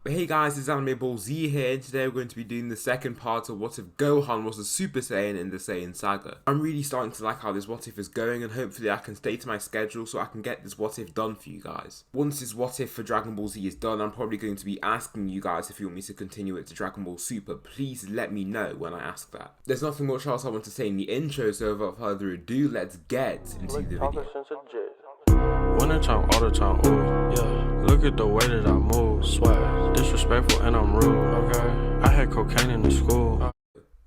But hey guys, it's Anime Ball Z here, and today we're going to be doing the second part of What If Gohan was a Super Saiyan in the Saiyan Saga. I'm really starting to like how this What If is going, and hopefully I can stay to my schedule so I can get this What If done for you guys. Once this What If for Dragon Ball Z is done, I'm probably going to be asking you guys if you want me to continue it to Dragon Ball Super. Please let me know when I ask that. There's nothing much else I want to say in the intro, so without further ado, let's get into the video. One in time, all the time, ooh, yeah. Look at the way that I move, swag, disrespectful and I'm rude, okay. I had cocaine in the school.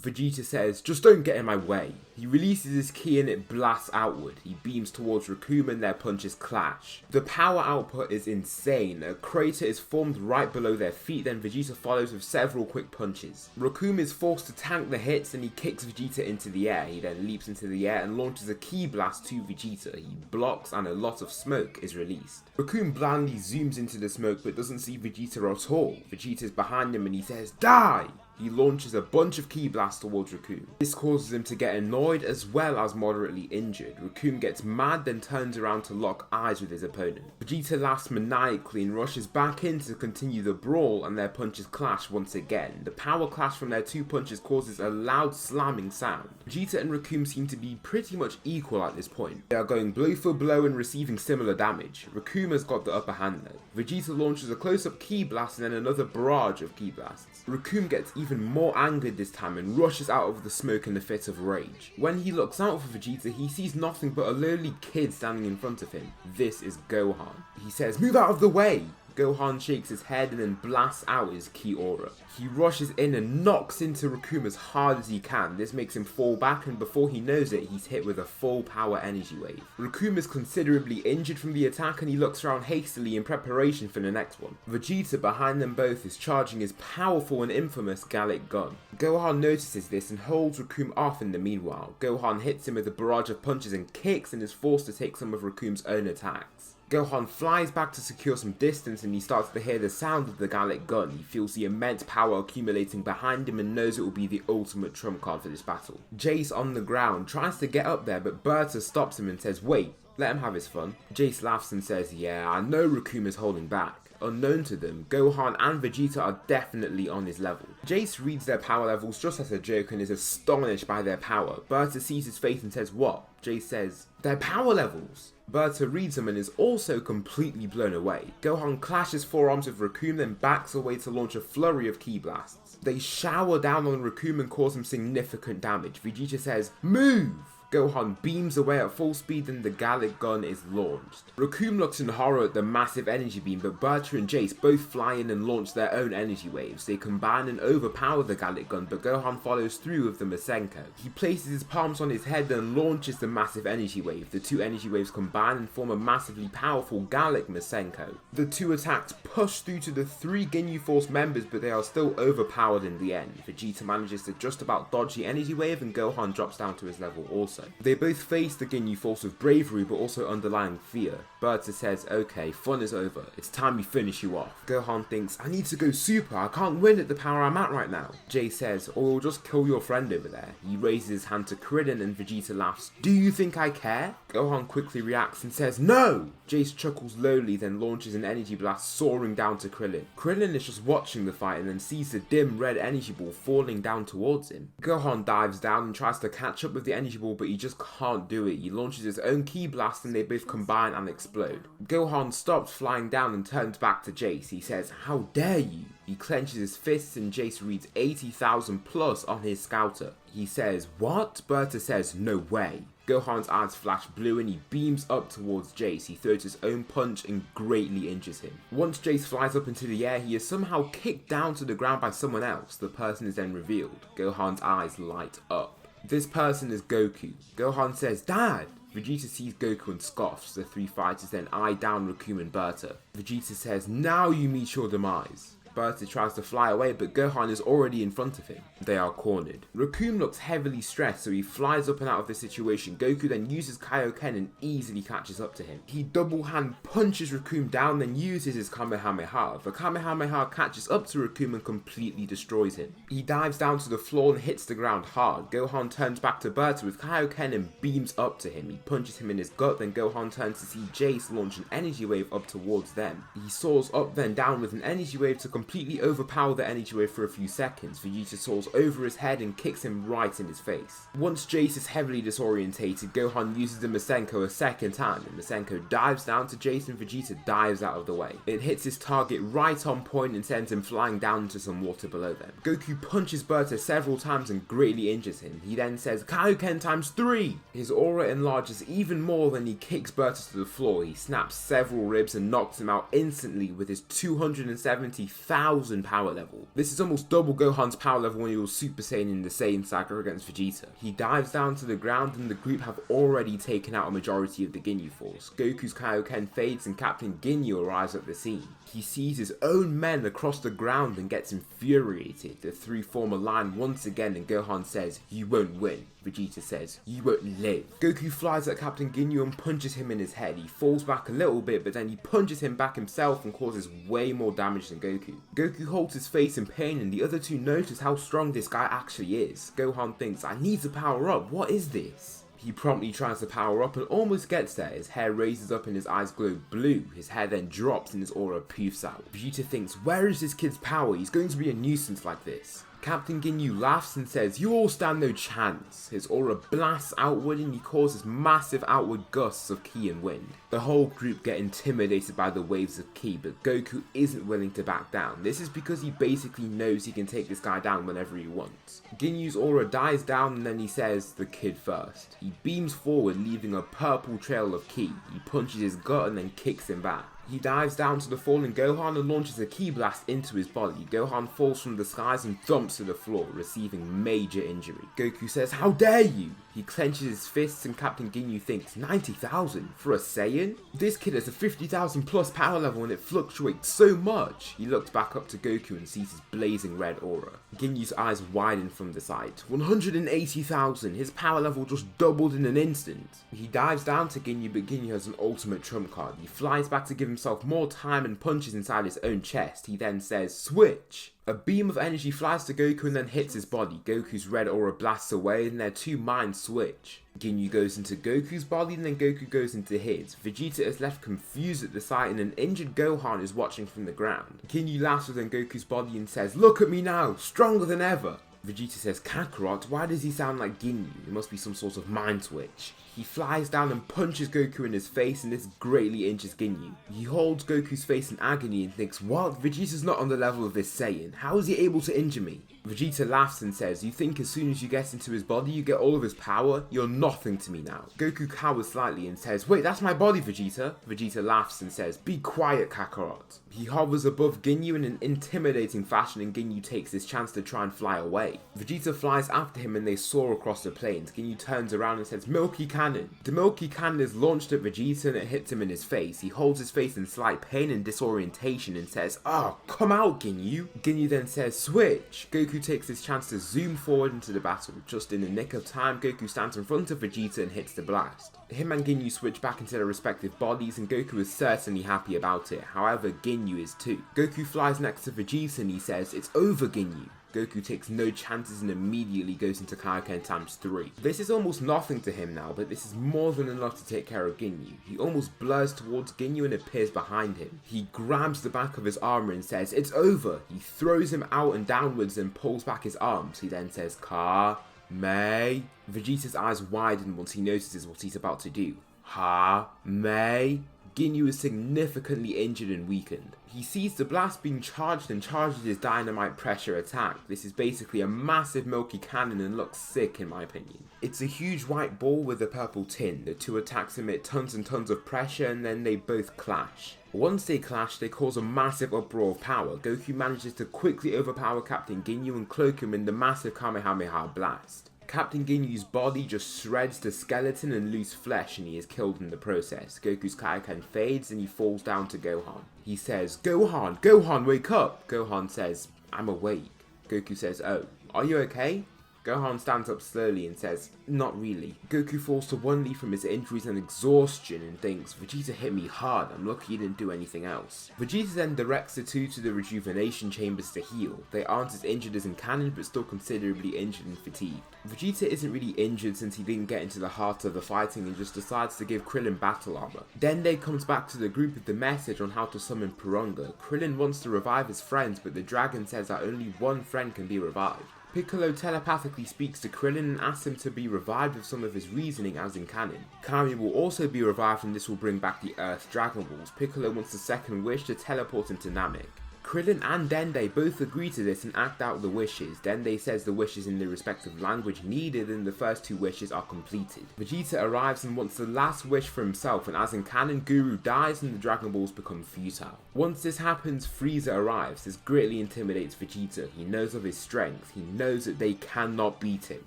Vegeta says, "Just don't get in my way." He releases his ki and it blasts outward. He beams towards Recoom and their punches clash. The power output is insane. A crater is formed right below their feet, then Vegeta follows with several quick punches. Recoom is forced to tank the hits and he kicks Vegeta into the air. He then leaps into the air and launches a ki blast to Vegeta. He blocks and a lot of smoke is released. Recoom blandly zooms into the smoke but doesn't see Vegeta at all. Vegeta is behind him and he says, "Die!" He launches a bunch of ki blasts towards Recoom. This causes him to get annoyed as well as moderately injured. Recoom gets mad, then turns around to lock eyes with his opponent. Vegeta laughs maniacally and rushes back in to continue the brawl, and their punches clash once again. The power clash from their two punches causes a loud slamming sound. Vegeta and Recoom seem to be pretty much equal at this point. They are going blow for blow and receiving similar damage. Recoom has got the upper hand though. Vegeta launches a close-up ki blast and then another barrage of ki blasts. Recoom gets even more angered this time and rushes out of the smoke in a fit of rage. When he looks out for Vegeta, he sees nothing but a lowly kid standing in front of him. This is Gohan. He says, "Move out of the way!" Gohan shakes his head and then blasts out his ki aura. He rushes in and knocks into Recoom as hard as he can. This makes him fall back, and before he knows it, he's hit with a full power energy wave. Recoom is considerably injured from the attack and he looks around hastily in preparation for the next one. Vegeta behind them both is charging his powerful and infamous Gallic gun. Gohan notices this and holds Recoom off in the meanwhile. Gohan hits him with a barrage of punches and kicks and is forced to take some of Recoom's own attacks. Gohan flies back to secure some distance and he starts to hear the sound of the Gallic gun. He feels the immense power accumulating behind him and knows it will be the ultimate trump card for this battle. Jace on the ground tries to get up there, but Berta stops him and says, "Wait, let him have his fun." Jace laughs and says, "Yeah, I know Recoom is holding back." Unknown to them, Gohan and Vegeta are definitely on his level. Jace reads their power levels just as a joke and is astonished by their power. Berta sees his face and says, "What?" Jace says, "Their power levels." Berta reads them and is also completely blown away. Gohan clashes forearms with Recoom, then backs away to launch a flurry of ki blasts. They shower down on Recoom and cause him significant damage. Vegeta says, "Move!" Gohan beams away at full speed and the Gallic gun is launched. Recoom looks in horror at the massive energy beam, but Berta and Jace both fly in and launch their own energy waves. They combine and overpower the Gallic gun, but Gohan follows through with the Masenko. He places his palms on his head and launches the massive energy wave. The two energy waves combine and form a massively powerful Gallic Masenko. The two attacks push through to the three Ginyu Force members, but they are still overpowered in the end. Vegeta manages to just about dodge the energy wave and Gohan drops down to his level also. They both face the Ginyu Force with bravery but also underlying fear. Berta says, "Okay, fun is over. It's time we finish you off." Gohan thinks, "I need to go super. I can't win at the power I'm at right now." Jay says, "Or we'll just kill your friend over there." He raises his hand to Krillin and Vegeta laughs. "Do you think I care?" Gohan quickly reacts and says, "No!" Jace chuckles lowly, then launches an energy blast soaring down to Krillin. Krillin is just watching the fight and then sees the dim red energy ball falling down towards him. Gohan dives down and tries to catch up with the energy ball, but he just can't do it. He launches his own ki blast and they both combine and explode. Gohan stops flying down and turns back to Jace. He says, "How dare you?" He clenches his fists and Jace reads 80,000 plus on his scouter. He says, "What?" Berta says, "No way." Gohan's eyes flash blue and he beams up towards Jace. He throws his own punch and greatly injures him. Once Jace flies up into the air, he is somehow kicked down to the ground by someone else. The person is then revealed. Gohan's eyes light up. This person is Goku. Gohan says, "Dad!" Vegeta sees Goku and scoffs. The three fighters then eye down Recoom and Berta. Vegeta says, "Now you meet your demise." Berta tries to fly away, but Gohan is already in front of him. They are cornered. Recoom looks heavily stressed, so he flies up and out of the situation. Goku then uses Kaioken and easily catches up to him. He double hand punches Recoom down, then uses his Kamehameha. The Kamehameha catches up to Recoom and completely destroys him. He dives down to the floor and hits the ground hard. Gohan turns back to Berta with Kaioken and beams up to him. He punches him in his gut, then Gohan turns to see Jace launch an energy wave up towards them. He soars up then down with an energy wave to completely overpower the energy wave for a few seconds, Vegeta soars over his head and kicks him right in his face. Once Jace is heavily disorientated, Gohan uses the Masenko a second time, and Masenko dives down to Jace and Vegeta dives out of the way. It hits his target right on point and sends him flying down into some water below them. Goku punches Berta several times and greatly injures him. He then says, Kaioken times 3! His aura enlarges even more than he kicks Berta to the floor. He snaps several ribs and knocks him out instantly with his 270,000 power level. This is almost double Gohan's power level when he was Super Saiyan in the Saiyan saga against Vegeta. He dives down to the ground and the group have already taken out a majority of the Ginyu force. Goku's Kaioken fades and Captain Ginyu arrives at the scene. He sees his own men across the ground and gets infuriated. The three form a line once again and Gohan says, "You won't win." Vegeta says, "You won't live." Goku flies at Captain Ginyu and punches him in his head. He falls back a little bit, but then he punches him back himself and causes way more damage than Goku. Goku holds his face in pain and the other two notice how strong this guy actually is. Gohan thinks, "I need to power up, what is this?" He promptly tries to power up and almost gets there. His hair raises up and his eyes glow blue. His hair then drops and his aura poofs out. Vegeta thinks, where is this kid's power? He's going to be a nuisance like this. Captain Ginyu laughs and says, "You all stand no chance." His aura blasts outward and he causes massive outward gusts of ki and wind. The whole group get intimidated by the waves of ki, but Goku isn't willing to back down. This is because he basically knows he can take this guy down whenever he wants. Ginyu's aura dies down and then he says, "The kid first." He beams forward, leaving a purple trail of ki. He punches his gut and then kicks him back. He dives down to the fallen Gohan and launches a ki blast into his body. Gohan falls from the skies and thumps to the floor, receiving major injury. Goku says, "How dare you!" He clenches his fists and Captain Ginyu thinks, 90,000 for a Saiyan? This kid has a 50,000 plus power level and it fluctuates so much. He looks back up to Goku and sees his blazing red aura. Ginyu's eyes widen from the sight. 180,000, his power level just doubled in an instant. He dives down to Ginyu, but Ginyu has an ultimate trump card. He flies back to give himself more time and punches inside his own chest. He then says, "Switch!" A beam of energy flies to Goku and then hits his body. Goku's red aura blasts away and their two minds switch. Ginyu goes into Goku's body and then Goku goes into his. Vegeta is left confused at the sight and an injured Gohan is watching from the ground. Ginyu laughs within Goku's body and says, "Look at me now, stronger than ever." Vegeta says, "Kakarot, why does he sound like Ginyu? It must be some sort of mind switch." He flies down and punches Goku in his face and this greatly injures Ginyu. He holds Goku's face in agony and thinks, "What? Vegeta's not on the level of this Saiyan. How is he able to injure me?" Vegeta laughs and says, "You think as soon as you get into his body you get all of his power? You're nothing to me now." Goku cowers slightly and says, "Wait, that's my body, Vegeta." Vegeta laughs and says, "Be quiet, Kakarot." He hovers above Ginyu in an intimidating fashion and Ginyu takes his chance to try and fly away. Vegeta flies after him and they soar across the plains. Ginyu turns around and says, "Milky Cannon." The Milky Cannon is launched at Vegeta and it hits him in his face. He holds his face in slight pain and disorientation and says, "Oh, come out, Ginyu." Ginyu then says, "Switch." Goku takes his chance to zoom forward into the battle. Just in the nick of time, Goku stands in front of Vegeta and hits the blast. Him and Ginyu switch back into their respective bodies and Goku is certainly happy about it. However, Ginyu is too. Goku flies next to Vegeta and he says, "It's over, Ginyu." Goku takes no chances and immediately goes into Kaioken times 3. This is almost nothing to him now, but this is more than enough to take care of Ginyu. He almost blurs towards Ginyu and appears behind him. He grabs the back of his armor and says, "It's over." He throws him out and downwards and pulls back his arms. He then says, "Ka-Mei." Vegeta's eyes widen once he notices what he's about to do. Ha-Mei. Ginyu is significantly injured and weakened. He sees the blast being charged and charges his dynamite pressure attack. This is basically a massive Milky Cannon and looks sick in my opinion. It's a huge white ball with a purple tin. The two attacks emit tons and tons of pressure and then they both clash. Once they clash, they cause a massive uproar of power. Goku manages to quickly overpower Captain Ginyu and cloak him in the massive Kamehameha blast. Captain Ginyu's body just shreds to skeleton and loose flesh and he is killed in the process. Goku's Kaioken fades and he falls down to Gohan. He says, "Gohan, Gohan, wake up!" Gohan says, "I'm awake." Goku says, "Oh, are you okay?" Gohan stands up slowly and says, "Not really." Goku falls to one knee from his injuries and exhaustion and thinks, "Vegeta hit me hard, I'm lucky he didn't do anything else." Vegeta then directs the two to the rejuvenation chambers to heal. They aren't as injured as in canon, but still considerably injured and fatigued. Vegeta isn't really injured since he didn't get into the heart of the fighting and just decides to give Krillin battle armor. Dende comes back to the group with the message on how to summon Porunga. Krillin wants to revive his friends, but the dragon says that only one friend can be revived. Piccolo telepathically speaks to Krillin and asks him to be revived with some of his reasoning as in canon. Kami will also be revived and this will bring back the Earth Dragon Balls. Piccolo wants a second wish to teleport into Namek. Krillin and Dende both agree to this and act out the wishes. Dende says the wishes in the respective language needed and the first two wishes are completed. Vegeta arrives and wants the last wish for himself, and as in canon, Guru dies and the Dragon Balls become futile. Once this happens, Frieza arrives. This greatly intimidates Vegeta. He knows of his strength. He knows that they cannot beat him.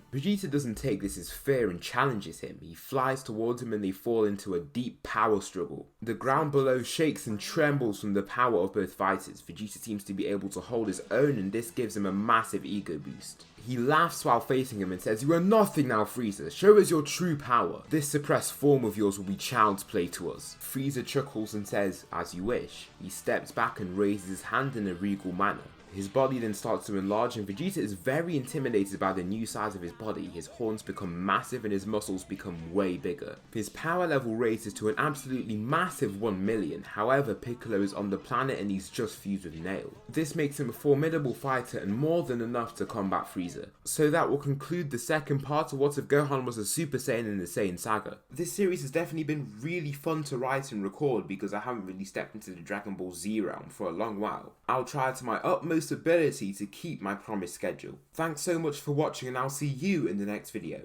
Vegeta doesn't take this as fear and challenges him. He flies towards him and they fall into a deep power struggle. The ground below shakes and trembles from the power of both fighters. Vegeta seems to be able to hold his own and this gives him a massive ego boost. He laughs while facing him and says, "You are nothing now, Frieza. Show us your true power. This suppressed form of yours will be child's play to us." Frieza chuckles and says, "As you wish." He steps back and raises his hand in a regal manner. His body then starts to enlarge and Vegeta is very intimidated by the new size of his body. His horns become massive and his muscles become way bigger. His power level raises to an absolutely massive 1 million. However, Piccolo is on the planet and he's just fused with Nail. This makes him a formidable fighter and more than enough to combat Frieza. So that will conclude the second part of what if Gohan was a Super Saiyan in the Saiyan saga. This series has definitely been really fun to write and record because I haven't really stepped into the Dragon Ball Z realm for a long while. I'll try to my utmost ability to keep my promised schedule. Thanks so much for watching and I'll see you in the next video.